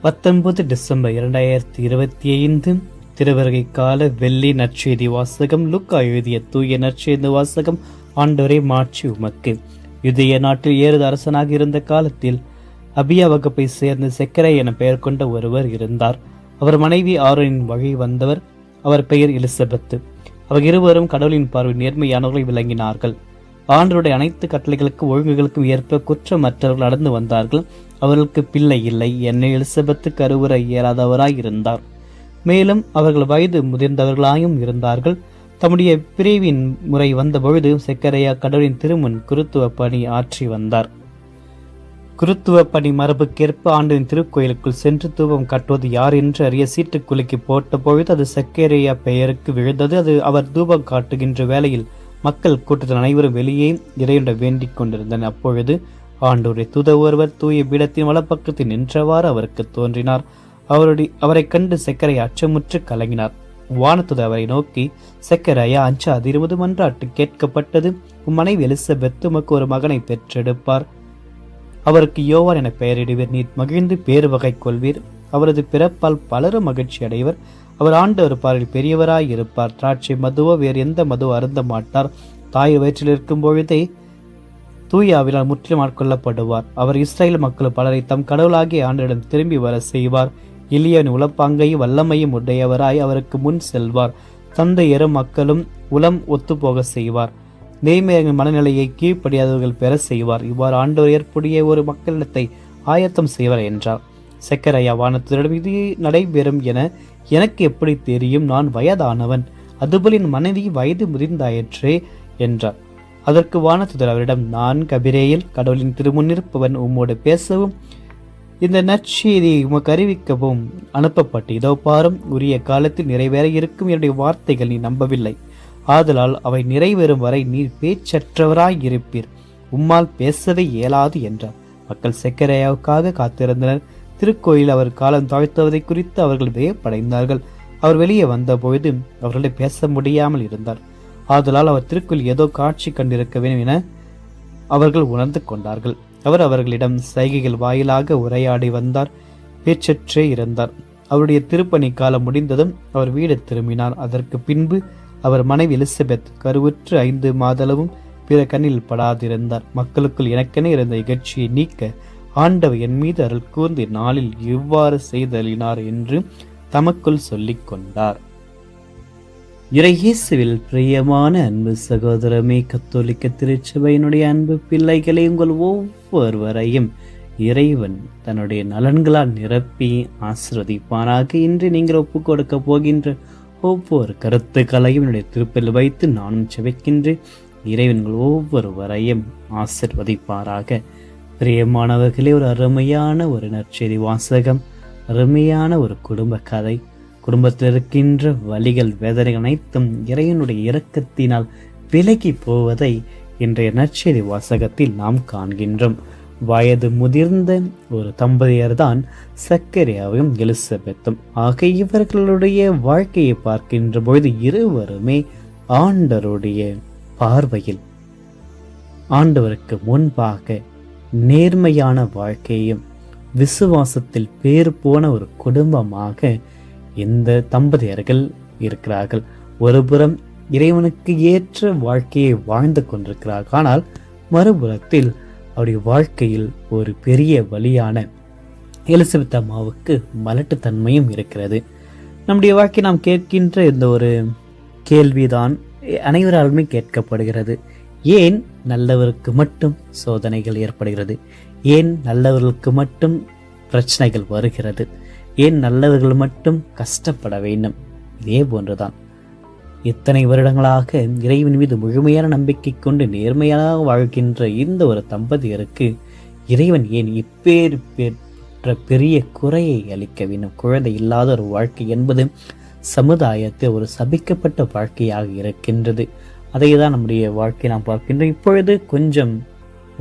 19 December 2025 திருவருகை கால வெள்ளி நற்செய்தி வாசகம். லூக்கா எழுதிய தூய நற்செய்தி வாசகம். ஆண்டவரே மாட்சி உமக்கு. யூதேய நாட்டில் ஏறுது அரசனாக இருந்த காலத்தில் அபியா வகுப்பை சேர்ந்த செக்கரை என பெயர் கொண்ட ஒருவர் இருந்தார். அவர் மனைவி ஆரோனின் வழி வந்தவர். அவர் பெயர் எலிசபெத்து. அவர் இருவரும் கடவுளின் பார்வை நேர்மையானவர்களை விளங்கினார்கள். ஆண்டவருடைய அனைத்து கட்டளைகளுக்கும் ஒழுங்குகளுக்கும் ஏற்ப குற்றமற்றவர்கள் நடந்து வந்தார்கள். அவர்களுக்கு பிள்ளை இல்லை. என்னை எலிசபெத்து கருவுற இயலாதவராய் இருந்தார். மேலும் அவர்கள் வயது முதிர்ந்தவர்களாயும் இருந்தார்கள். தம்முடைய பிரிவின் முறை வந்த பொழுது செக்கரையா கடவுளின் திருமுன் குருத்துவ பணி ஆற்றி வந்தார். குருத்துவ பணி மரபுக்கேற்ப ஆண்டின் திருக்கோயிலுக்குள் சென்று தூபம் கட்டுவது யார் என்று அறிய சீட்டு குலுக்கி போட்ட பொழுது அது செக்கரையா பெயருக்கு விழுந்தது. அது அவர் தூபம் காட்டுகின்ற வேளையில் மக்கள் கூட்டத்தில் அனைவரும் வெளியே இறையுண்ட வேண்டிக் கொண்டிருந்தனர். அப்பொழுது ஆண்டவருடைய தூத ஒருவர் தூய பீடத்தின் வலப்பக்கத்தில் நின்றவாறு அவருக்கு தோன்றினார். அவரை கண்டு செக்கரையா அச்சமுற்று கலங்கினார். வானத்துத அவரை நோக்கி, செக்கரையா அஞ்சாது இருபது மன்றாட்டு கேட்கப்பட்டது. உம் மனைவி எலிசபெத்து உமக்கு ஒரு மகனை பெற்றெடுப்பார். அவருக்கு யோவான் என பெயரிடுவீர். நீர் மகிழ்ந்து பேறு வகை கொள்வீர். அவரது பிறப்பால் பலரும் மகிழ்ச்சி அடைவர். அவர் ஆண்டவர் பார்வையில் பெரியவராய் இருப்பார். திராட்சை மதுவோ வேறு எந்த மதுவோ அருந்த மாட்டார். தாய் வயிற்றில் இருக்கும் பொழுதே தூயாவினால் முற்றிலும் ஆட்கொள்ளப்படுவார். அவர் இஸ்ரேல் மக்கள் பலரை தம் கடவுளாகிய ஆண்டரிடம் திரும்பி வர செய்வார். எளியவன் உளப்பாங்கையும் வல்லமையும் உடையவராய் அவருக்கு முன் செல்வார். தந்தையரும் மக்களும் உளம் ஒத்துப்போக செய்வார். நேர்மையான மனநிலையை கீழ்ப்படியாதவர்கள் பெற செய்வார். இவ்வாறு ஆண்டவர் ஏற்புடைய ஒரு மக்களிடத்தை ஆயத்தம் செய்வார் என்றார். செக்கரையா வானத்திடம் இது நடைபெறும் என எனக்கு எப்படி தெரியும்? நான் வயதானவன். அதுபோல் என் மனைவி வயது முதிர்ந்தாயிற்றே என்றார். அதற்கு வானத்துதர் அவரிடம், நான் கபிரேயில், கடவுளின் திருமுன்னிருப்பவன். உம்மோடு பேசவும் இந்த நற்செய்தியை உமக்கு அறிவிக்கவும் அனுப்பப்பட்டு இதோ பாரும், உரிய காலத்தில் நிறைவேற இருக்கும் என்னுடைய வார்த்தைகள் நீ நம்பவில்லை. ஆதலால் அவை நிறைவேறும் வரை நீர் பேச்சற்றவராய் இருப்பீர். உம்மால் பேசவே இயலாது என்றார். மக்கள் செக்கரையாவுக்காக காத்திருந்தனர். திருக்கோயில் அவர் காலம் தாழ்த்துவதை குறித்து அவர்கள் வியப்படைந்தார்கள். அவர் வெளியே வந்த பொழுது அவர்களை பேச முடியாமல் இருந்தார். ஆதலால் அவர் திருக்கோயில் ஏதோ காட்சி கண்டிருக்க வேண்டும் என அவர்கள் உணர்ந்து கொண்டார்கள். அவர் அவர்களிடம் சைகைகள் வாயிலாக உரையாடி வந்தார். பேச்சற்றே இருந்தார். அவருடைய திருப்பணி காலம் முடிந்ததும் அவர் வீடு திரும்பினார். அதற்கு பின்பு அவர் மனைவி எலிசபெத் கருவுற்று 5 மாதளவும் பிற கண்ணில் படாதிருந்தார். மக்களுக்குள் எனக்கென இருந்த இகழ்ச்சியை நீக்க ஆண்டவர் என் மீது அருள் கூர்ந்து நாளில் இவ்வாறு செய்தலினார் என்று தமக்குள் சொல்லிக் கொண்டார். இறையேசுவில் பிரியமான அன்பு சகோதரமே, கத்தோலிக்க திருச்சபையினுடைய அன்பு பிள்ளைகளை, உங்கள் ஒவ்வொருவரையும் இறைவன் தன்னுடைய நலன்களால் நிரப்பி ஆசிர்வதிப்பானாக. இன்று நீங்கள் ஒப்புக் கொடுக்க போகின்ற ஒவ்வொரு கருத்துக்களையும் என்னுடைய திருப்பில் வைத்து நானும் செபிக்கின்றேன். இறைவன்கள் ஒவ்வொருவரையும் ஆசிர்வதிப்பாராக. பிரியமானவர்களே, ஒரு அருமையான ஒரு நற்செய்தி வாசகம், அருமையான ஒரு குடும்ப கதை. குடும்பத்தில் இருக்கின்ற வலிகள் வேதனைகள் அனைத்தும் இறைவனுடைய இரக்கத்தினால் விலகி போவதை இன்றைய நற்செய்தி வாசகத்தில் நாம் காண்கின்றோம். வயது முதிர்ந்த ஒரு தம்பதியர் தான் சக்கரையாவும் எலிசபெத்தும். ஆக இவர்களுடைய வாழ்க்கையை பார்க்கின்ற பொழுது இருவருமே ஆண்டவருடைய பார்வையில் ஆண்டவருக்கு முன்பாக நேர்மையான வாழ்க்கையும் விசுவாசத்தில் பேர் போன ஒரு குடும்பமாக இந்த தம்பதியர்கள் இருக்கிறார்கள். ஒருபுறம் இறைவனுக்கு ஏற்ற வாழ்க்கையை வாழ்ந்து கொண்டிருக்கிறார்கள். ஆனால் மறுபுறத்தில் அவருடைய வாழ்க்கையில் ஒரு பெரிய வலியான எலிசபெத் அம்மாவுக்கு மலட்டுத்தன்மையும் இருக்கிறது. நம்முடைய வாழ்க்கை நாம் கேட்கின்ற இந்த ஒரு கேள்விதான் அனைவராலுமே கேட்கப்படுகிறது. ஏன் நல்லவருக்கு மட்டும் சோதனைகள் ஏற்படுகிறது? ஏன் நல்லவர்களுக்கு மட்டும் பிரச்சனைகள் வருகிறது? ஏன் நல்லவர்கள் மட்டும் கஷ்டப்பட வேண்டும்? இதே போன்றுதான் இத்தனை வருடங்களாக இறைவன் மீது முழுமையான நம்பிக்கை கொண்டு நேர்மையாக வாழ்கின்ற இந்த ஒரு தம்பதியருக்கு இறைவன் ஏன் இப்பேறு பெற்ற பெரிய குறையை அளிக்க வேண்டும்? குழந்தை இல்லாத ஒரு வாழ்க்கை என்பது சமுதாயத்தில் ஒரு சபிக்கப்பட்ட வாழ்க்கையாக இருக்கின்றது. அதை தான் நம்முடைய வாழ்க்கை நாம் பார்க்கின்றோம். இப்பொழுது கொஞ்சம்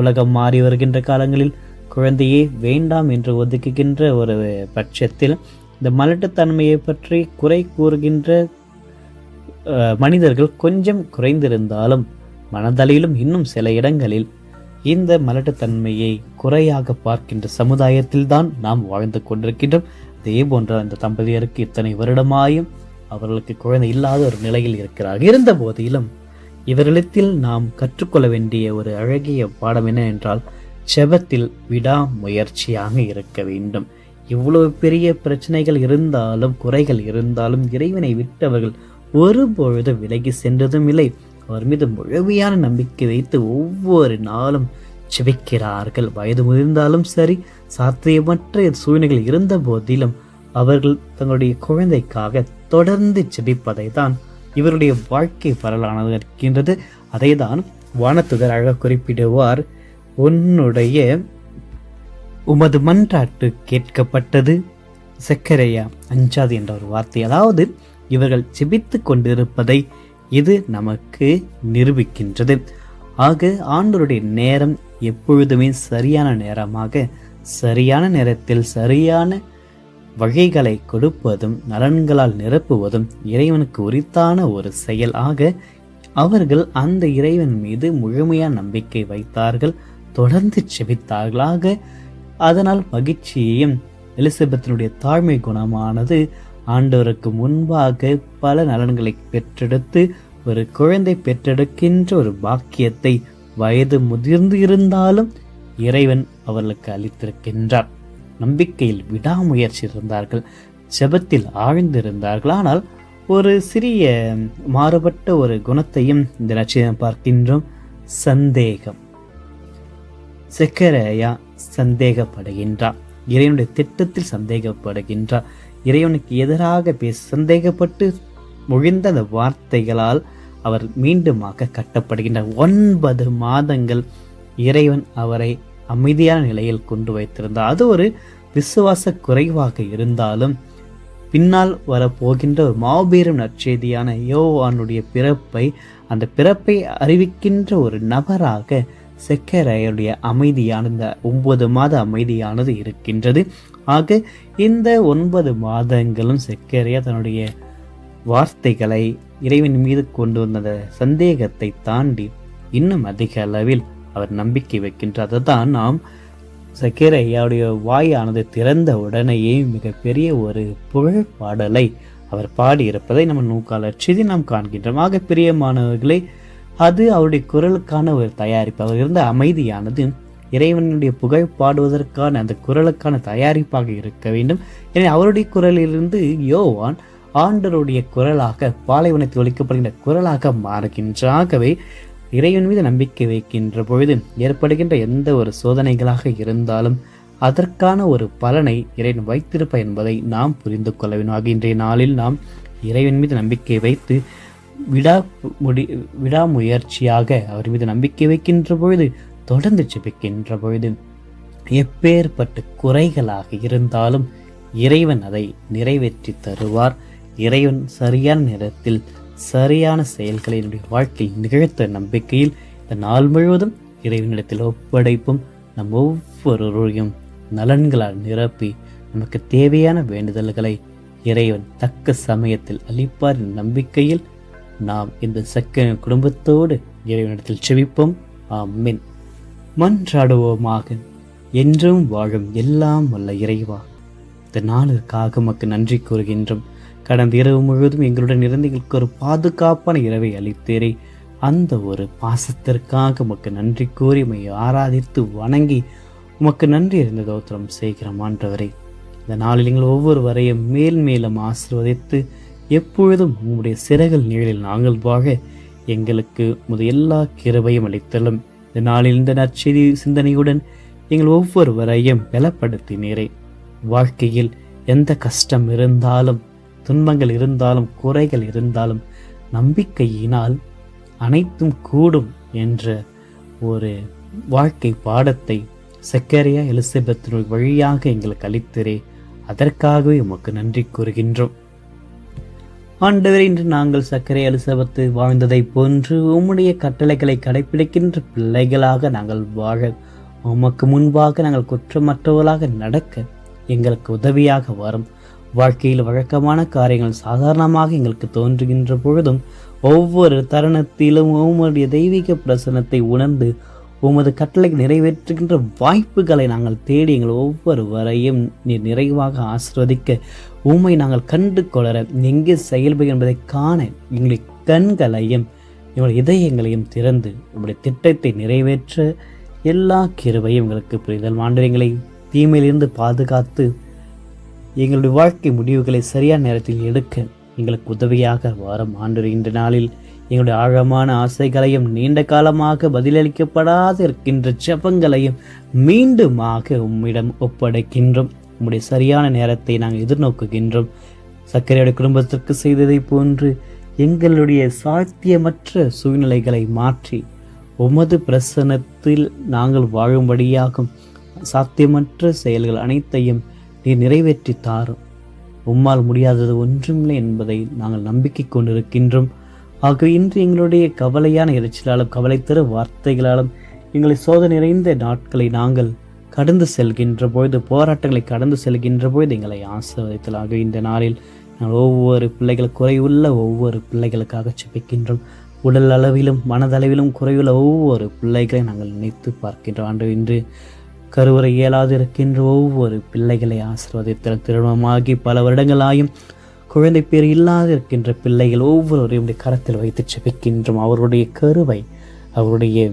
உலகம் மாறி வருகின்ற காலங்களில் குழந்தையே வேண்டாம் என்று ஒதுக்குகின்ற ஒரு பட்சத்தில் இந்த மலட்டுத்தன்மையை பற்றி குறை கூறுகின்ற மனிதர்கள் கொஞ்சம் குறைந்திருந்தாலும் மனதளவிலும் இன்னும் சில இடங்களில் இந்த மலட்டுத்தன்மையை குறையாக பார்க்கின்ற சமுதாயத்தில்தான் நாம் வாழ்ந்து கொண்டிருக்கின்றோம். அதே போன்ற அந்த தம்பதியருக்கு இத்தனை வருடமாயும் அவர்களுக்கு குழந்தை இல்லாத ஒரு நிலையில் இருக்கிறார். இருந்த போதிலும் இவர்களிடத்தில் நாம் கற்றுக்கொள்ள வேண்டிய ஒரு அழகிய பாடம் என்ன என்றால், செபத்தில் விடாமுயற்சியாக இருக்க வேண்டும். இவ்வளவு பெரிய பிரச்சனைகள் இருந்தாலும் குறைகள் இருந்தாலும் இறைவனை விட்டவர்கள் ஒருபொழுது விலகி சென்றதும் இல்லை. அவர் மீது முழுமையான நம்பிக்கை வைத்து ஒவ்வொரு நாளும் செபிக்கிறார்கள். வயது முதிர்ந்தாலும் சரி, சாத்தியமற்ற சூழ்நிலைகள் இருந்த போதிலும் அவர்கள் தங்களுடைய குழந்தைக்காக தொடர்ந்து செபிப்பதை தான் இவருடைய வாழ்க்கை வரலானது இருக்கின்றது. அதை தான் வானத்துதர் அழகாக குறிப்பிடுவார். உமது மன்றாட்டு கேட்கப்பட்டது, சக்கரையா அஞ்சாது என்ற ஒரு வார்த்தை. அதாவது இவர்கள் செபித்து கொண்டிருப்பதை இது நமக்கு நிரூபிக்கின்றது. ஆக ஆண்டவருடைய நேரம் எப்பொழுதுமே சரியான நேரமாக, சரியான நேரத்தில் சரியான வகைகளை கொடுப்பதும் நலன்களால் நிரப்புவதும் இறைவனுக்கு உரித்தான ஒரு செயல். ஆக அவர்கள் அந்த இறைவன் மீது முழுமையான நம்பிக்கை வைத்தார்கள், தொடர்ந்து செபித்தார்களாக. அதனால் மகிழ்ச்சியையும் எலிசபெத்தினுடைய தாழ்மை குணமானது ஆண்டவருக்கு முன்பாக பல நலன்களை பெற்றெடுத்து ஒரு குழந்தை பெற்றெடுக்கின்ற ஒரு பாக்கியத்தை வயது முதிர்ந்து இருந்தாலும் இறைவன் அவர்களுக்கு அளித்திருக்கின்றார். நம்பிக்கையில் விடாமுயற்சி இருந்தார்கள், செபத்தில் ஆழ்ந்திருந்தார்கள். ஆனால் ஒரு சிறிய மாறுபட்ட ஒரு குணத்தையும் இந்த நட்சத்திரம் பார்க்கின்றோம், சந்தேகம். செக்கரையா சந்தேகப்படுகின்றார், இறைவனுடைய திட்டத்தில் சந்தேகப்படுகின்றார். இறைவனுக்கு எதிராக சந்தேகப்பட்டு மொழிந்த அந்த வார்த்தைகளால் அவர் மீண்டுமாக கட்டப்படுகின்றார். 9 மாதங்கள் இறைவன் அவரை அமைதியான நிலையில் கொண்டு வைத்திருந்தார். அது ஒரு விசுவாச குறைவாக இருந்தாலும் பின்னால் வரப்போகின்ற ஒரு மாபெரும் நற்செய்தியான யோவானுடைய பிறப்பை, அந்த பிறப்பை அறிவிக்கின்ற ஒரு நபராக செக்கரையுடைய அமைதியான இந்த 9 மாத அமைதியானது இருக்கின்றது. ஆக இந்த 9 மாதங்களும் செக்கரையா தன்னுடைய வார்த்தைகளை இறைவன் மீது கொண்டு வந்த சந்தேகத்தை தாண்டி இன்னும் அதிக அளவில் அவர் நம்பிக்கை வைக்கின்றார். அதுதான் நாம் செக்கரையாவுடைய வாயானது திறந்த உடனேயே மிகப்பெரிய ஒரு புகழ் பாடலை அவர் பாடியிருப்பதை நம்ம நூக்காலட்சி நாம் காண்கின்றோம். ஆக பிரியமானவர்களே, அது அவருடைய குரலுக்கான ஒரு தயாரிப்பு. அவர் இருந்த அமைதியானது இறைவனுடைய புகழ் பாடுவதற்கான அந்த குரலுக்கான தயாரிப்பாக இருக்க வேண்டும். எனவே அவருடைய குரலிலிருந்து யோவான் ஆண்டவருடைய குரலாக, பாலைவனத்தில் ஒலிக்கப்படுகின்ற குரலாக மாறுகின்றாகவே இறைவன் மீது நம்பிக்கை வைக்கின்ற பொழுது ஏற்படுகின்ற எந்த ஒரு சோதனைகளாக இருந்தாலும் அதற்கான ஒரு பலனை இறைவன் வைத்திருப்பார் என்பதை நாம் புரிந்து கொள்ள வேண்டும். ஆக இன்றைய நாளில் நாம் இறைவன் மீது நம்பிக்கை வைத்து விடாமுயற்சியாக அவர் மீது நம்பிக்கை வைக்கின்ற பொழுது, தொடர்ந்து ஜெபிக்கின்ற பொழுது, எப்பேற்பட்ட குறைகளாக இருந்தாலும் இறைவன் அதை நிறைவேற்றி தருவார். இறைவன் சரியான நேரத்தில் சரியான செயல்களை என்னுடைய வாழ்க்கையில் நிகழ்த்த நம்பிக்கையில் இந்த நாள் முழுவதும் இறைவனிடத்தில் ஒப்படைப்பும் நம் ஒவ்வொருவரையும் நலன்களால் நிரப்பி நமக்கு தேவையான வேண்டுதல்களை இறைவன் தக்க சமயத்தில் அளிப்பார் என்ற நம்பிக்கையில் நாம் இந்த சக்கர குடும்பத்தோடு இறைவனிடத்தில் செபிப்போம். ஆமென். மன்றாடுவோமாக. என்றும் வாழும் எல்லாம் வல்ல இறைவா, இந்த நாளிற்காக உமக்கு நன்றி கூறுகின்றோம். கடந்த இரவு முழுவதும் எங்களுடன் இருந்து எங்களுக்கு ஒரு பாதுகாப்பான இரவை அளித்தேரே, அந்த ஒரு பாசத்திற்காக உமக்கு நன்றி கூறி உம்மை ஆராதித்து வணங்கி உமக்கு நன்றி அறிந்த தோத்திரம் செய்கிறோம். ஆண்டவரே, இந்த நாளில் எங்கள் ஒவ்வொருவரையும் மேல் மேலும் ஆசீர்வதித்து எப்பொழுதும் உங்களுடைய சிறகுகள் நிழலில் நாங்கள் வாழ எங்களுக்கு எல்லா கிருபையும் அளித்தலும். இந்த நாளில் இந்த நற்செய்தி சிந்தனையுடன் எங்கள் ஒவ்வொருவரையும் பலப்படுத்தினீரே. வாழ்க்கையில் எந்த கஷ்டம் இருந்தாலும், துன்பங்கள் இருந்தாலும், குறைகள் இருந்தாலும் நம்பிக்கையினால் அனைத்தும் கூடும் என்ற ஒரு வாழ்க்கை பாடத்தை செக்கரையா எலிசபெத்தின் வழியாக எங்களுக்கு அளித்தரே, அதற்காகவே உமக்கு நன்றி கூறுகின்றோம். ஆண்டவரே, இன்று நாங்கள் சக்கரையா எலிசபெத்து வாழ்ந்ததை போன்று உம்முடைய கட்டளைகளை கடைபிடிக்கின்ற பிள்ளைகளாக நாங்கள் வாழ, உமக்கு முன்பாக நாங்கள் குற்றமற்றவர்களாக நடக்க எங்களுக்கு உதவியாக வரும். வாழ்க்கையில் வழக்கமான காரியங்கள் சாதாரணமாக எங்களுக்கு தோன்றுகின்ற பொழுதும் ஒவ்வொரு தருணத்திலும் உம்முடைய தெய்வீக பிரசன்னத்தை உணர்ந்து உமது கட்டளை நிறைவேற்றுகின்ற வாய்ப்புகளை நாங்கள் தேடி எங்கள் ஒவ்வொருவரையும் நீர் நிறைவாக ஆசீர்வதிக்க உம்மை நாங்கள் கண்டு கொளர எங்கே செயல்பு என்பதை காண எங்களுடைய கண்களையும் எங்களுடைய இதயங்களையும் திறந்து உங்களுடைய திட்டத்தை நிறைவேற்ற எல்லா கிருபையும் எங்களுக்கு புரிதல். ஆண்டவரே, எங்களை தீமையிலிருந்து பாதுகாத்து எங்களுடைய வாழ்க்கை முடிவுகளை சரியான நேரத்தில் எடுக்க எங்களுக்கு உதவியாக வாரம். ஆண்டவரே, இன்ற நாளில் எங்களுடைய ஆழமான ஆசைகளையும் நீண்ட காலமாக பதிலளிக்கப்படாது இருக்கின்ற ஜெபங்களையும் மீண்டுமாக உம்மிடம் ஒப்படைக்கின்றோம். உம்முடைய சரியான நேரத்தை நாங்கள் எதிர்நோக்குகின்றோம். சக்கரையுடைய குடும்பத்திற்கு செய்ததை போன்று எங்களுடைய சாத்தியமற்ற சூழ்நிலைகளை மாற்றி உமது பிரசன்னத்தில் நாங்கள் வாழும்படியாகும் சாத்தியமற்ற செயல்கள் அனைத்தையும் நீர் நிறைவேற்றி தாரும். உம்மால் முடியாதது ஒன்றுமில்லை என்பதை நாங்கள் நம்பிக்கை கொண்டிருக்கின்றோம். ஆகவே இன்று எங்களுடைய கவலையான இறைச்சலாலும் கவலை தர வார்த்தைகளாலும் எங்களை சோதனை நிறைந்த நாட்களை நாங்கள் கடந்து செல்கின்ற பொழுது, போராட்டங்களை கடந்து செல்கின்ற பொழுது எங்களை ஆசீர்வதித்தலாக. இந்த நாளில் நாங்கள் ஒவ்வொரு பிள்ளைகள் குறைவுள்ள ஒவ்வொரு பிள்ளைகளுக்காக ஜெபிக்கின்றோம். உடல் அளவிலும் மனதளவிலும் குறைவுள்ள ஒவ்வொரு பிள்ளைகளை நாங்கள் நினைத்து பார்க்கின்றோம். ஆண்டு இன்று கருவறை இயலாது இருக்கின்ற ஒவ்வொரு பிள்ளைகளை ஆசீர்வதித்தல். திருமணமாகி பல வருடங்களாயும் குழந்தை பேர் இல்லாது இருக்கின்ற பிள்ளைகள் ஒவ்வொருவரையும் கரத்தில் வைத்து ஜெபிக்கின்றோம். அவருடைய கருவை, அவருடைய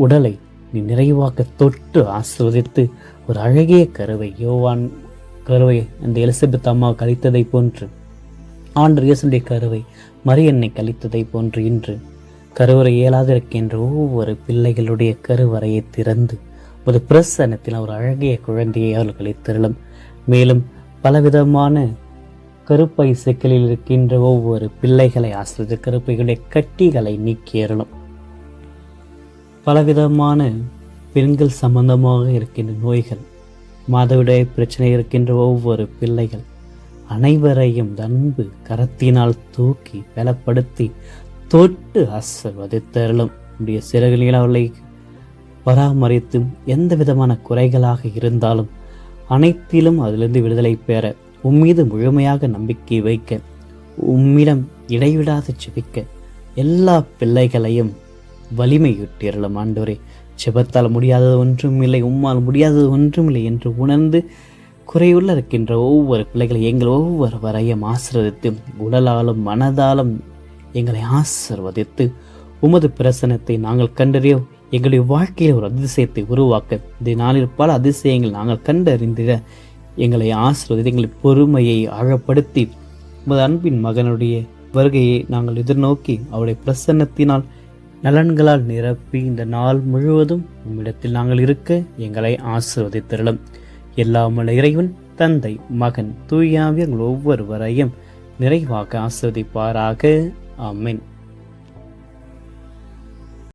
உடலை நீ நிறைவாக தொட்டு ஆசீர்வதித்து ஒரு அழகிய கருவை, யோவான் கருவை அந்த எலிசபெத் அம்மா கழித்ததை போன்று, ஆண்டவர் இயேசுடைய கருவை மரியன்னை கழித்ததை போன்று இன்று கருவறை இயலாதிருக்கின்ற ஒவ்வொரு பிள்ளைகளுடைய கருவறையை திறந்து ஒரு பிரசன்னத்தில் ஒரு அழகிய குழந்தையை அவர்களை திருளும். மேலும் பலவிதமான கருப்பை சிக்கலில் இருக்கின்ற ஒவ்வொரு பிள்ளைகளை ஆசிரியர் கருப்பைகளுடைய கட்டிகளை நீக்கியறலும். பலவிதமான பெண்கள் சம்பந்தமாக இருக்கின்ற நோய்கள், மாதவிடாய் பிரச்சனை இருக்கின்ற ஒவ்வொரு பிள்ளைகள் அனைவரையும் அன்பு கரத்தினால் தூக்கி பலப்படுத்தி தொட்டு ஆசீர்வதித்தருளும். உடைய சிறகுகளில் அவர்களை பராமரித்து எந்த விதமான குறைகளாக இருந்தாலும் அனைத்திலும் அதிலிருந்து விடுதலை பெற உம்மீது முழுமையாக நம்பிக்கை வைக்க, உம்மிடம் இடைவிடாது ஜெபிக்க எல்லா பிள்ளைகளையும் வலிமையுட்டியருளும். ஆண்டவரே, ஜெபத்தால் முடியாதது ஒன்றும் இல்லை, உம்மால் முடியாதது ஒன்றும் இல்லை என்று உணர்ந்து குறையுள்ள இருக்கின்ற ஒவ்வொரு பிள்ளைகளை எங்கள் ஒவ்வொருவரையும் ஆசீர்வதித்து, உடலாலும் மனதாலும் எங்களை ஆசீர்வதித்து உமது பிரசனத்தை நாங்கள் கண்டறிய எங்களுடைய வாழ்க்கையில் ஒரு அதிசயத்தை உருவாக்க, இந்த நாளில் பல அதிசயங்கள் நாங்கள் கண்டறிந்திட எங்களை ஆசீர்வதித்து எங்களை பொறுமையை ஆழப்படுத்தி உமது அன்பின் மகனுடைய வருகையை நாங்கள் எதிர்நோக்கி அவருடைய பிரசன்னத்தினால் நலன்களால் நிரப்பி இந்த நாள் முழுவதும் உம்மிடத்தில் நாங்கள் இருக்க எங்களை ஆசீர்வதித்தருளும். எல்லாமல்ல இறைவன் தந்தை, மகன், தூயாவி எங்கள் ஒவ்வொருவரையும் நிறைவாக ஆசீர்வதிப்பாராக. ஆமென்.